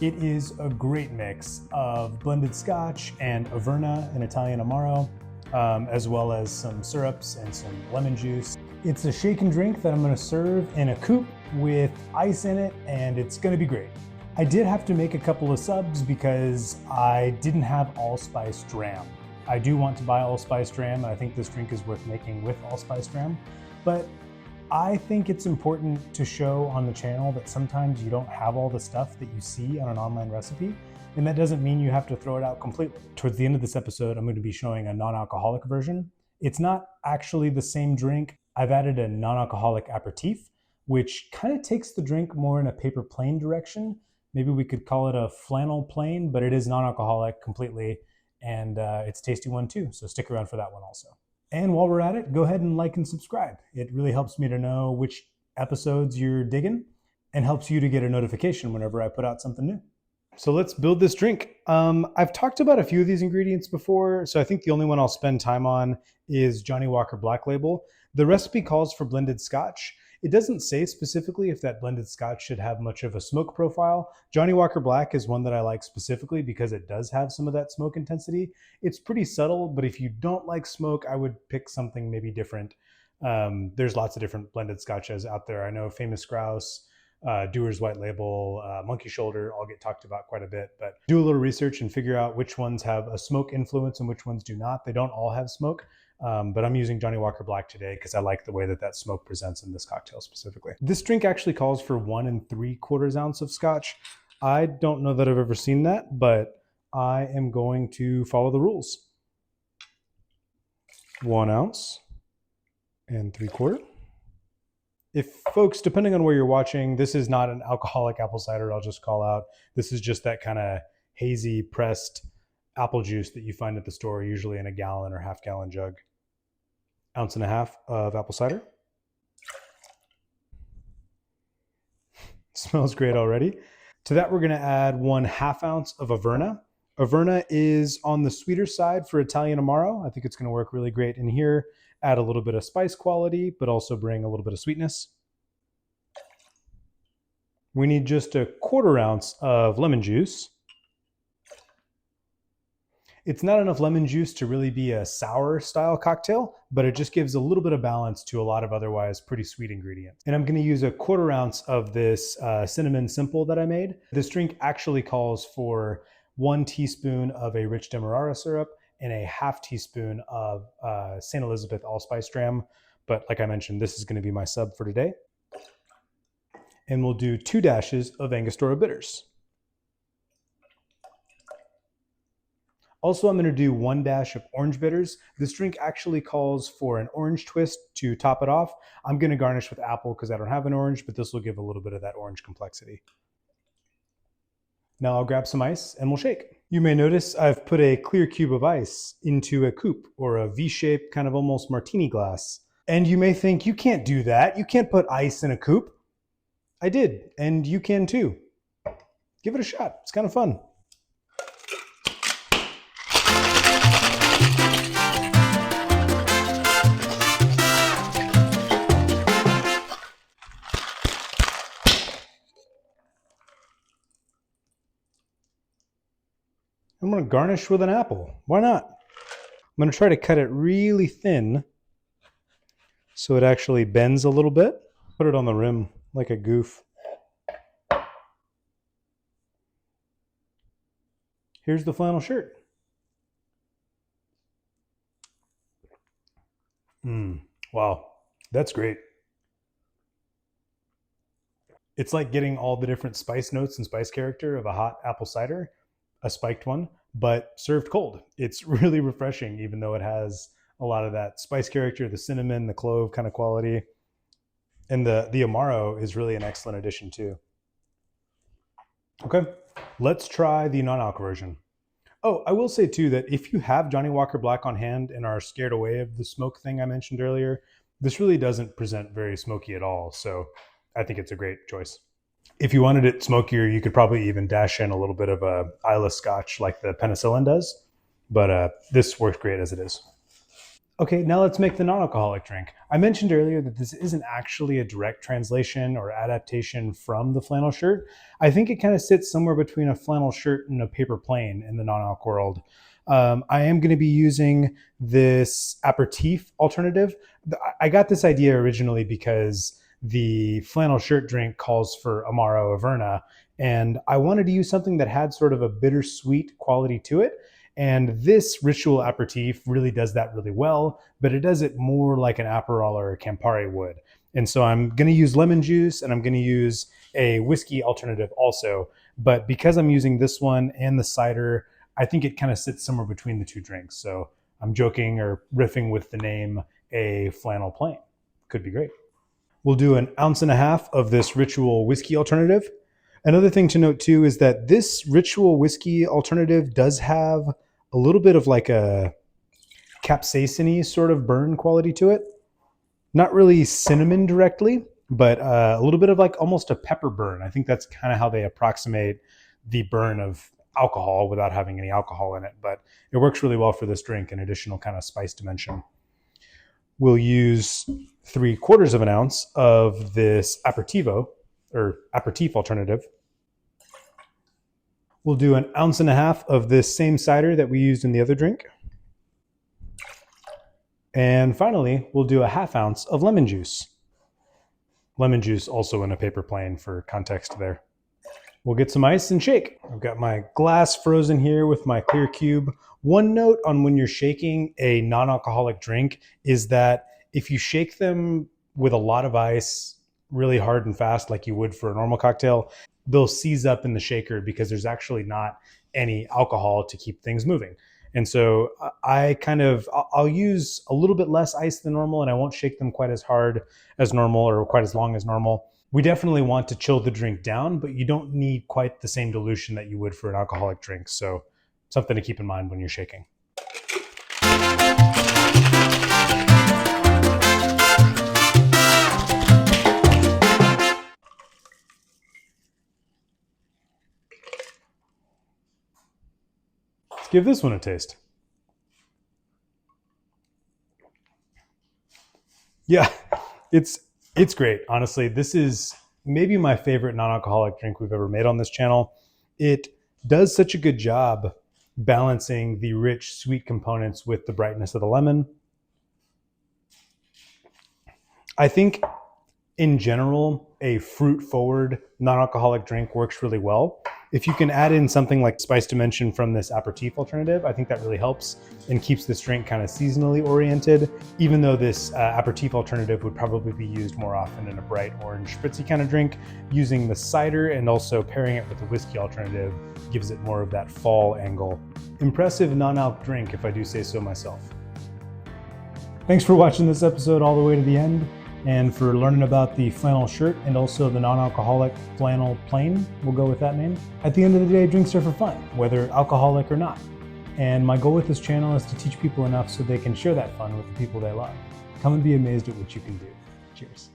It is a great mix of blended Scotch and Averna and Italian Amaro, as well as some syrups and some lemon juice. It's a shake and drink that I'm going to serve in a coupe with ice in it, and it's going to be great. I did have to make a couple of subs because I didn't have allspice dram. I do want to buy allspice dram, and I think this drink is worth making with allspice dram, but I think it's important to show on the channel that sometimes you don't have all the stuff that you see on an online recipe, and that doesn't mean you have to throw it out completely. Towards the end of this episode, I'm going to be showing a non-alcoholic version. It's not actually the same drink. I've added a non-alcoholic aperitif, which kind of takes the drink more in a paper plane direction. Maybe we could call it a flannel plane, but it is non-alcoholic completely, and it's a tasty one too, so stick around for that one also. And while we're at it, go ahead and like and subscribe. It really helps me to know which episodes you're digging and helps you to get a notification whenever I put out something new. So let's build this drink. I've talked about a few of these ingredients before, so I think the only one I'll spend time on is Johnnie Walker Black Label. The recipe calls for blended Scotch. It doesn't say specifically if that blended Scotch should have much of a smoke profile. Johnnie Walker Black is one that I like specifically because it does have some of that smoke intensity. It's pretty subtle, but if you don't like smoke, I would pick something maybe different. There's lots of different blended Scotches out there. I know Famous Grouse, Dewar's White Label, Monkey Shoulder all get talked about quite a bit, but do a little research and figure out which ones have a smoke influence and which ones do not. They don't all have smoke. But I'm using Johnnie Walker Black today because I like the way that that smoke presents in this cocktail specifically. This drink actually calls for 1 3/4 ounce of Scotch. I don't know that I've ever seen that, but I am going to follow the rules. 1 ounce and 3/4. If folks, depending on where you're watching, this is not an alcoholic apple cider, I'll just call out. This is just that kind of hazy pressed apple juice that you find at the store, usually in a gallon or half-gallon jug. 1.5 ounces of apple cider. Smells great already. To that, we're going to add 1/2 ounce of Averna. Averna is on the sweeter side for Italian Amaro. I think it's going to work really great in here. Add a little bit of spice quality, but also bring a little bit of sweetness. We need just 1/4 ounce of lemon juice. It's not enough lemon juice to really be a sour style cocktail, but it just gives a little bit of balance to a lot of otherwise pretty sweet ingredients. And I'm going to use 1/4 ounce of this cinnamon simple that I made. This drink actually calls for 1 teaspoon of a rich demerara syrup and a 1/2 teaspoon of St. Elizabeth allspice dram. But like I mentioned, this is going to be my sub for today. And we'll do 2 dashes of Angostura bitters. Also, I'm going to do 1 dash of orange bitters. This drink actually calls for an orange twist to top it off. I'm going to garnish with apple because I don't have an orange, but this will give a little bit of that orange complexity. Now I'll grab some ice and we'll shake. You may notice I've put a clear cube of ice into a coupe or a V-shaped kind of almost martini glass. And you may think, you can't do that. You can't put ice in a coupe. I did, and you can too. Give it a shot. It's kind of fun. I'm going to garnish with an apple. Why not? I'm going to try to cut it really thin so it actually bends a little bit. Put it on the rim like a goof. Here's the flannel shirt. Wow, that's great. It's like getting all the different spice notes and spice character of a hot apple cider, a spiked one, but served cold. It's really refreshing, even though it has a lot of that spice character, the cinnamon, the clove kind of quality. And the Amaro is really an excellent addition too. Okay, let's try the non-alc version. Oh, I will say too that if you have Johnnie Walker Black on hand and are scared away of the smoke thing I mentioned earlier, this really doesn't present very smoky at all. So I think it's a great choice. If you wanted it smokier, you could probably even dash in a little bit of a Isla Scotch like the penicillin does, but this works great as it is. Okay, now let's make the non-alcoholic drink. I mentioned earlier that this isn't actually a direct translation or adaptation from the flannel shirt. I think it kind of sits somewhere between a flannel shirt and a paper plane in the non-alc world. I am going to be using this aperitif alternative. I got this idea originally because the flannel shirt drink calls for Amaro Averna, and I wanted to use something that had sort of a bittersweet quality to it. And this ritual aperitif really does that really well, but it does it more like an Aperol or a Campari would. And so I'm going to use lemon juice and I'm going to use a whiskey alternative also. But because I'm using this one and the cider, I think it kind of sits somewhere between the two drinks. So I'm joking or riffing with the name a flannel plain. Could be great. We'll do 1.5 ounces of this ritual whiskey alternative. Another thing to note too is that this ritual whiskey alternative does have a little bit of like a capsaicin-y sort of burn quality to it. Not really cinnamon directly, but a little bit of like almost a pepper burn. I think that's kind of how they approximate the burn of alcohol without having any alcohol in it, but it works really well for this drink, an additional kind of spice dimension. We'll use 3/4 ounce of this aperitivo or aperitif alternative. We'll do 1.5 ounces of this same cider that we used in the other drink. And finally, we'll do 1/2 ounce of lemon juice. Lemon juice also in a paper plane for context there. We'll get some ice and shake. I've got my glass frozen here with my clear cube. One note on when you're shaking a non-alcoholic drink is that if you shake them with a lot of ice really hard and fast like you would for a normal cocktail, they'll seize up in the shaker because there's actually not any alcohol to keep things moving. And so I'll use a little bit less ice than normal, and I won't shake them quite as hard as normal or quite as long as normal. We definitely want to chill the drink down, but you don't need quite the same dilution that you would for an alcoholic drink. So something to keep in mind when you're shaking. Let's give this one a taste. Yeah, it's great. Honestly, this is maybe my favorite non-alcoholic drink we've ever made on this channel. It does such a good job balancing the rich, sweet components with the brightness of the lemon. I think in general, a fruit-forward non-alcoholic drink works really well. If you can add in something like spice dimension from this aperitif alternative, I think that really helps and keeps this drink kind of seasonally oriented, even though this aperitif alternative would probably be used more often in a bright orange spritzy kind of drink. Using the cider and also pairing it with the whiskey alternative gives it more of that fall angle. Impressive non-alc drink, if I do say so myself. Thanks for watching this episode all the way to the end, and for learning about the flannel shirt and also the non-alcoholic flannel plain, we'll go with that name. At the end of the day, drinks are for fun, whether alcoholic or not. And my goal with this channel is to teach people enough so they can share that fun with the people they love. Come and be amazed at what you can do. Cheers.